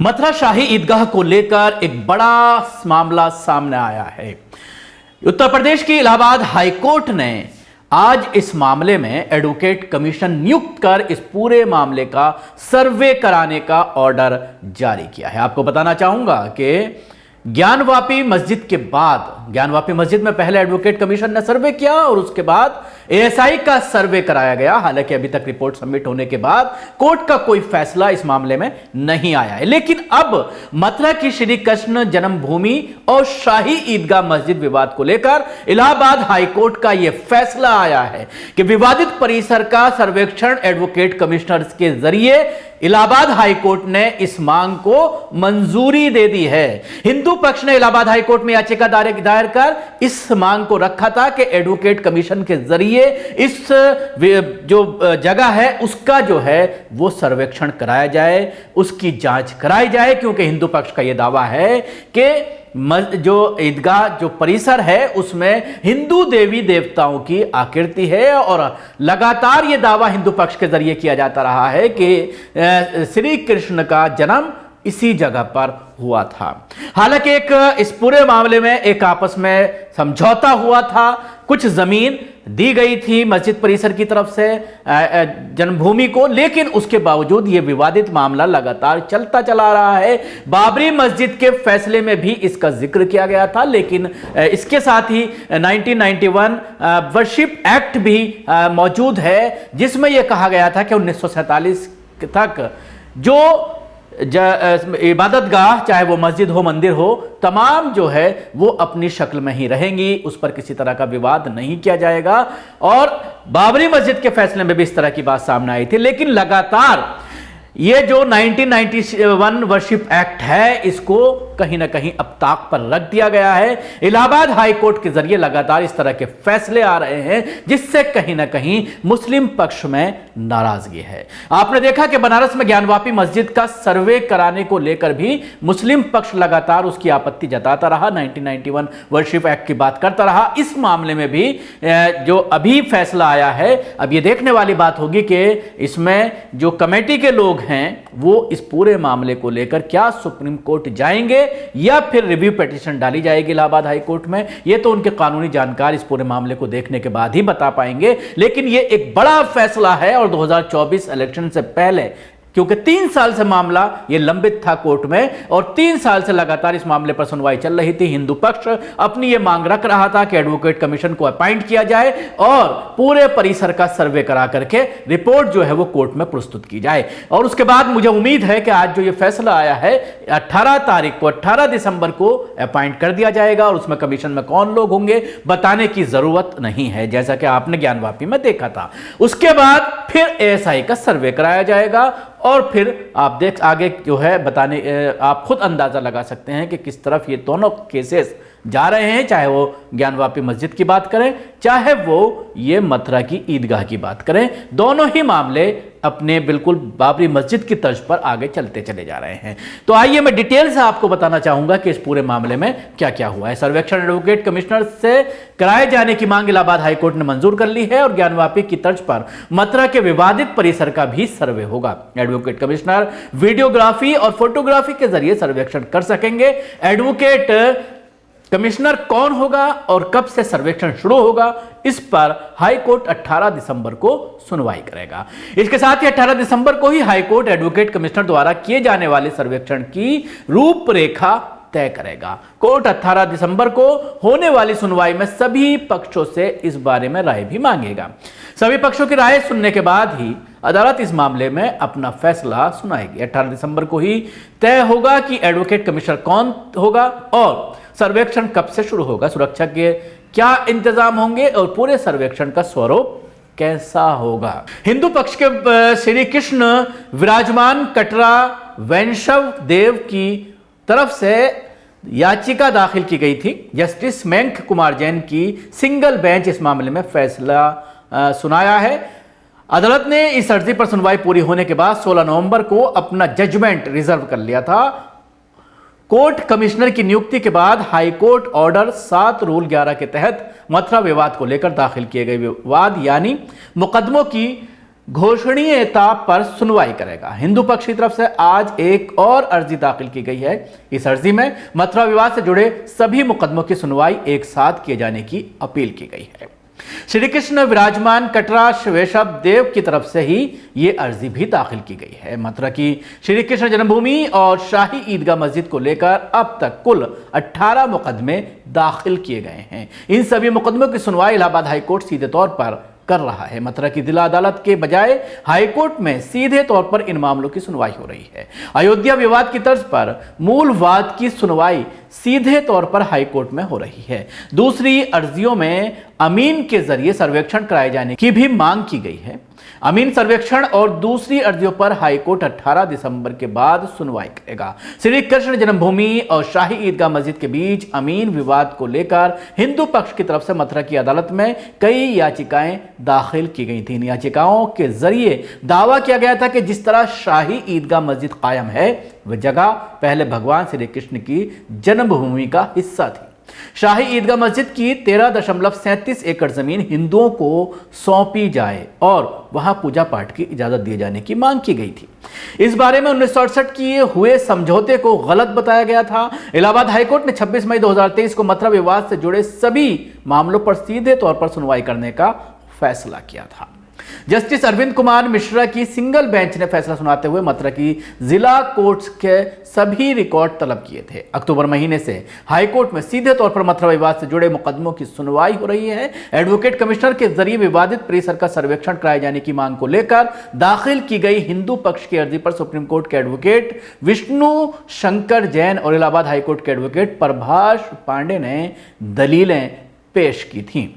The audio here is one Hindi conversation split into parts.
मथुरा शाही ईदगाह को लेकर एक बड़ा मामला सामने आया है। उत्तर प्रदेश की इलाहाबाद हाईकोर्ट ने आज इस मामले में एडवोकेट कमीशन नियुक्त कर इस पूरे मामले का सर्वे कराने का ऑर्डर जारी किया है। आपको बताना चाहूंगा कि ज्ञानवापी मस्जिद के बाद, ज्ञानवापी मस्जिद में पहले एडवोकेट कमीशन ने सर्वे किया और उसके बाद एएसआई का सर्वे कराया गया। हालांकि अभी तक रिपोर्ट सबमिट होने के बाद कोर्ट का कोई फैसला इस मामले में नहीं आया है, लेकिन अब मथुरा की श्री कृष्ण जन्मभूमि और शाही ईदगाह मस्जिद विवाद को लेकर इलाहाबाद हाईकोर्ट का यह फैसला आया है कि विवादित परिसर का सर्वेक्षण एडवोकेट कमिश्नर के जरिए इलाहाबाद हाईकोर्ट ने इस मांग को मंजूरी दे दी है। हिंदू पक्ष ने इलाहाबाद हाईकोर्ट में याचिका दायर कर इस मांग को रखा था कि एडवोकेट कमीशन के जरिए इस जो जगह है उसका जो है वो सर्वेक्षण कराया जाए, उसकी जांच कराई जाए, क्योंकि हिंदू पक्ष का यह दावा है कि जो ईदगाह जो परिसर है उसमें हिंदू देवी देवताओं की आकृति है और लगातार यह दावा हिंदू पक्ष के जरिए किया जाता रहा है कि श्री कृष्ण का जन्म इसी जगह पर हुआ था। हालांकि इस पूरे मामले में एक आपस में समझौता हुआ था, कुछ जमीन दी गई थी मस्जिद परिसर की तरफ से जन्मभूमि को, लेकिन उसके बावजूद यह विवादित मामला लगातार चलता चला रहा है। बाबरी मस्जिद के फैसले में भी इसका जिक्र किया गया था, लेकिन इसके साथ ही 1991 वर्शिप एक्ट भी मौजूद है, जिसमें यह कहा गया था कि 1947 तक जो इबादतगाह, चाहे वो मस्जिद हो मंदिर हो, तमाम जो है वो अपनी शक्ल में ही रहेंगी, उस पर किसी तरह का विवाद नहीं किया जाएगा। और बाबरी मस्जिद के फैसले में भी इस तरह की बात सामने आई थी, लेकिन लगातार ये जो 1991 वर्शिप एक्ट है इसको कहीं ना कहीं अब ताक पर रख दिया गया है। इलाहाबाद हाईकोर्ट के जरिए लगातार इस तरह के फैसले आ रहे हैं, जिससे कहीं ना कहीं मुस्लिम पक्ष में नाराजगी है। आपने देखा कि बनारस में ज्ञानवापी मस्जिद का सर्वे कराने को लेकर भी मुस्लिम पक्ष लगातार उसकी आपत्ति जताता रहा, 1991 वर्शिप एक्ट की बात करता रहा। इस मामले में भी जो अभी फैसला आया है, अब यह देखने वाली बात होगी कि इसमें जो कमेटी के लोग हैं वो इस पूरे मामले को लेकर क्या सुप्रीम कोर्ट जाएंगे या फिर रिव्यू पिटीशन डाली जाएगी इलाहाबाद हाई कोर्ट में। ये तो उनके कानूनी जानकार इस पूरे मामले को देखने के बाद ही बता पाएंगे, लेकिन ये एक बड़ा फैसला है और 2024 इलेक्शन से पहले, क्योंकि 3 साल से मामला ये लंबित था कोर्ट में और 3 साल से लगातार इस मामले पर सुनवाई चल रही थी। हिंदू पक्ष अपनी ये मांग रख रहा था कि एडवोकेट कमीशन को अपॉइंट किया जाए और पूरे परिसर का सर्वे करा करके रिपोर्ट जो है वो कोर्ट में प्रस्तुत की जाए। और उसके बाद मुझे उम्मीद है कि आज जो ये फैसला आया है 18 तारीख को, 18 दिसंबर को अपॉइंट कर दिया जाएगा और उसमें कमीशन में कौन लोग होंगे बताने की जरूरत नहीं है, जैसा कि आपने ज्ञानवापी में देखा था। उसके बाद फिर एएसआई का सर्वे कराया जाएगा और फिर आप आगे जो है बताने आप खुद अंदाजा लगा सकते हैं कि किस तरफ ये दोनों केसेस जा रहे हैं, चाहे वो ज्ञानवापी मस्जिद की बात करें, चाहे वो ये मथुरा की ईदगाह की बात करें। दोनों ही मामले अपने बिल्कुल बाबरी मस्जिद की तर्ज पर आगे चलते चले जा रहे हैं। तो आइए मैं डिटेल से आपको बताना चाहूंगा कि इस पूरे मामले में क्या क्या हुआ है। सर्वेक्षण एडवोकेट कमिश्नर से कराए जाने की मांग इलाहाबाद हाईकोर्ट ने मंजूर कर ली है और ज्ञानवापी की तर्ज पर मथुरा के विवादित परिसर का भी सर्वे होगा। एडवोकेट कमिश्नर वीडियोग्राफी और फोटोग्राफी के जरिए सर्वेक्षण कर सकेंगे। एडवोकेट कमिश्नर कौन होगा और कब से सर्वेक्षण शुरू होगा, इस पर हाईकोर्ट 18 दिसंबर को सुनवाई करेगा। इसके साथ ही 18 दिसंबर को ही हाईकोर्ट एडवोकेट कमिश्नर द्वारा किए जाने वाले सर्वेक्षण की रूपरेखा तय करेगा। कोर्ट 18 दिसंबर को होने वाली सुनवाई में सभी पक्षों से इस बारे में राय भी मांगेगा। सभी पक्षों की राय सुनने के बाद ही अदालत इस मामले में अपना फैसला सुनाएगी। 18 दिसंबर को ही तय होगा कि एडवोकेट कमिश्नर कौन होगा और सर्वेक्षण कब से शुरू होगा, सुरक्षा के क्या इंतजाम होंगे और पूरे सर्वेक्षण का स्वरूप कैसा होगा। हिंदू पक्ष के श्री कृष्ण विराजमान कटरा वैष्णव देव की तरफ से याचिका दाखिल की गई थी। जस्टिस मेंक कुमार जैन की सिंगल बेंच इस मामले में फैसला सुनाया है। अदालत ने इस अर्जी पर सुनवाई पूरी होने के बाद 16 नवंबर को अपना जजमेंट रिजर्व कर लिया था। कोर्ट कमिश्नर की नियुक्ति के बाद हाईकोर्ट ऑर्डर 7 रूल 11 के तहत मथुरा विवाद को लेकर दाखिल किए गए विवाद यानी मुकदमों की घोषणीयता पर सुनवाई करेगा। हिंदू पक्ष की तरफ से आज एक और अर्जी दाखिल की गई है। इस अर्जी में मथुरा विवाद से जुड़े सभी मुकदमों की सुनवाई एक साथ किए जाने की अपील की गई है। श्री कृष्ण विराजमान कटरा वैष्णव देव की तरफ से ही यह अर्जी भी दाखिल की गई है। मथुरा की श्री कृष्ण जन्मभूमि और शाही ईदगाह मस्जिद को लेकर अब तक कुल 18 मुकदमे दाखिल किए गए हैं। इन सभी मुकदमों की सुनवाई इलाहाबाद हाईकोर्ट सीधे तौर पर कर रहा है। मथुरा की जिला अदालत के बजाय हाईकोर्ट में सीधे तौर पर इन मामलों की सुनवाई हो रही है। अयोध्या विवाद की तर्ज पर मूल वाद की सुनवाई सीधे तौर पर हाईकोर्ट में हो रही है। दूसरी अर्जियों में अमीन के जरिए सर्वेक्षण कराए जाने की भी मांग की गई है। अमीन सर्वेक्षण और दूसरी अर्जियों पर हाईकोर्ट 18 दिसंबर के बाद सुनवाई करेगा। श्री कृष्ण जन्मभूमि और शाही ईदगाह मस्जिद के बीच अमीन विवाद को लेकर हिंदू पक्ष की तरफ से मथुरा की अदालत में कई याचिकाएं दाखिल की गई थी। इन याचिकाओं के जरिए दावा किया गया था कि जिस तरह शाही ईदगाह मस्जिद कायम है वह जगह पहले भगवान श्री कृष्ण की जन्मभूमि का हिस्सा थी। शाही ईदगाह मस्जिद की 13.37 एकड़ जमीन हिंदुओं को सौंपी जाए और वहां पूजा पाठ की इजाजत दिए जाने की मांग की गई थी। इस बारे में 1968 किए हुए समझौते को गलत बताया गया था। इलाहाबाद हाईकोर्ट ने 26 मई 2023 को मथुरा विवाद से जुड़े सभी मामलों पर सीधे तौर पर सुनवाई करने का फैसला किया था। जस्टिस अरविंद कुमार मिश्रा की सिंगल बेंच ने फैसला सुनाते हुए मथुरा की जिला कोर्ट्स के सभी रिकॉर्ड तलब किए थे। अक्टूबर महीने से हाईकोर्ट में सीधे तौर पर मथुरा विवाद से जुड़े मुकदमों की सुनवाई हो रही है। एडवोकेट कमिश्नर के जरिए विवादित परिसर का सर्वेक्षण कराए जाने की मांग को लेकर दाखिल की गई हिंदू पक्ष की अर्जी पर सुप्रीम कोर्ट के एडवोकेट विष्णु शंकर जैन और इलाहाबाद हाईकोर्ट के एडवोकेट प्रभाष पांडे ने दलीलें पेश की थी।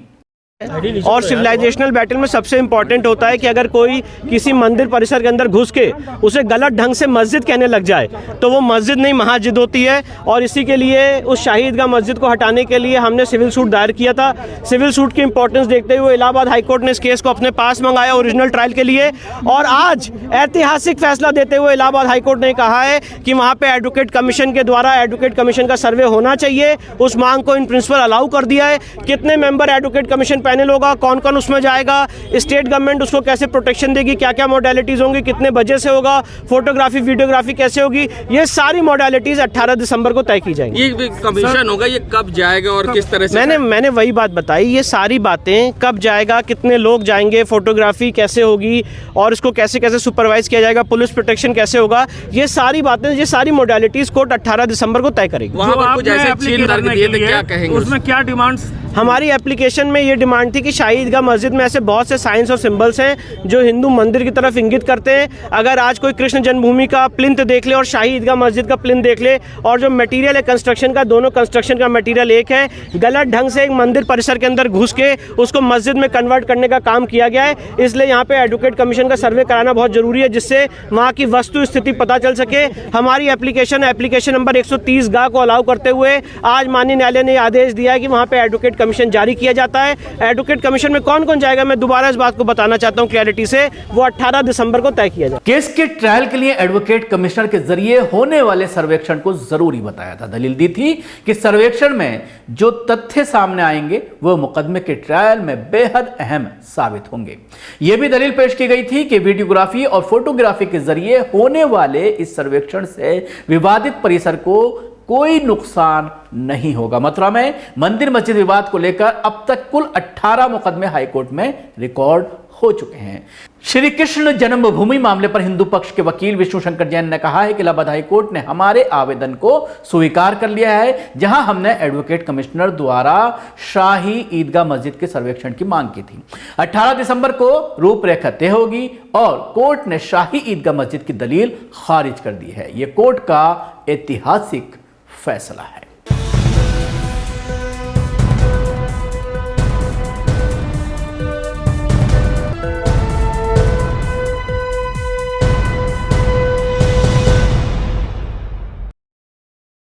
और सिविलाइजेशनल बैटल में सबसे इंपॉर्टेंट होता है कि अगर कोई किसी मंदिर परिसर के अंदर घुस के उसे गलत ढंग से मस्जिद कहने लग जाए तो वो मस्जिद नहीं महाजिद होती है। और इसी के लिए उस शाही ईदगाह मस्जिद को हटाने के लिए हमने सिविल सूट दायर किया था। सिविल सूट की इंपॉर्टेंस देखते हुए इलाहाबाद हाईकोर्ट ने इस केस को अपने पास मंगाया ओरिजिनल ट्रायल के लिए। और आज ऐतिहासिक फैसला देते हुए इलाहाबाद हाईकोर्ट ने कहा है कि वहाँ पे एडवोकेट कमीशन के द्वारा एडवोकेट कमीशन का सर्वे होना चाहिए। उस मांग को इन प्रिंसिपल अलाउ कर दिया है। कितने मेंबर एडवोकेट कमीशन पैनल होगा, कौन कौन उसमें जाएगा, स्टेट गवर्नमेंट उसको कैसे प्रोटेक्शन देगी, क्या क्या मॉडलिटीज होंगी, कितने बजे से होगा, फोटोग्राफी वीडियोग्राफी कैसे होगी, ये सारी मॉडलिटीज 18 दिसंबर को तय की जाएंगी। ये कमीशन होगा, ये कब जाएगा और किस तरह से? मैंने वही बात बताई। ये सारी बातें कब जाएगा, कितने लोग जाएंगे, फोटोग्राफी कैसे होगी और इसको कैसे कैसे सुपरवाइज किया जाएगा, पुलिस प्रोटेक्शन कैसे होगा, ये सारी बातें, ये सारी मॉडलिटीज कोर्ट 18 दिसंबर को तय करेगी। वहाँ पर कुछ ऐसे चीन करके दिए थे, क्या कहेंगे उसमें? क्या डिमांड्स? हमारी एप्लीकेशन में ये डिमांड थी कि शाही ईदगाह मस्जिद में ऐसे बहुत से साइंस और सिंबल्स हैं जो हिंदू मंदिर की तरफ इंगित करते हैं। अगर आज कोई कृष्ण जन्मभूमि का प्लिंथ देख ले और शाही ईदगाह मस्जिद का प्लिंथ देख ले और जो मटेरियल है कंस्ट्रक्शन का, दोनों कंस्ट्रक्शन का मटेरियल एक है। गलत ढंग से एक मंदिर परिसर के अंदर घुस के उसको मस्जिद में कन्वर्ट करने का काम किया गया है। इसलिए यहाँ पे एडवोकेट कमीशन का सर्वे कराना बहुत जरूरी है जिससे वहाँ की वस्तु स्थिति पता चल सके। हमारी एप्लीकेशन नंबर 130 गा को अलाउ करते हुए आज माननीय न्यायालय ने आदेश दिया है कि वहाँ पे एडवोकेट कमीशन जारी किया जाता है। एडवोकेट कमीशन में कौन कौन जाएगा, मैं दोबारा इस बात को बताना चाहता हूं क्लैरिटी से, वो 18 दिसंबर को तय किया जाए। केस के ट्रायल के लिए एडवोकेट कमिश्नर के जरिए होने वाले सर्वेक्षण को जरूरी बताया था। दलील दी थी कि सर्वेक्षण में जो तथ्य सामने आएंगे वो मुकदमे के ट्रायल में बेहद अहम साबित होंगे। यह भी दलील पेश की गई थी कि वीडियोग्राफी और फोटोग्राफी के जरिए होने वाले इस सर्वेक्षण से विवादित परिसर को कोई नुकसान नहीं होगा। मथुरा में मंदिर मस्जिद विवाद को लेकर अब तक कुल 18 मुकदमे हाईकोर्ट में रिकॉर्ड हो चुके हैं। श्री कृष्ण जन्मभूमि मामले पर हिंदू पक्ष के वकील विष्णु शंकर जैन ने कहा है कि इलाहाबाद हाईकोर्ट ने हमारे आवेदन को स्वीकार कर लिया है, जहां हमने एडवोकेट कमिश्नर द्वारा शाही ईदगाह मस्जिद के सर्वेक्षण की मांग की थी। 18 दिसंबर को रूपरेखा तय होगी और कोर्ट ने शाही ईदगाह मस्जिद की दलील खारिज कर दी है। यह कोर्ट का ऐतिहासिक फैसला है।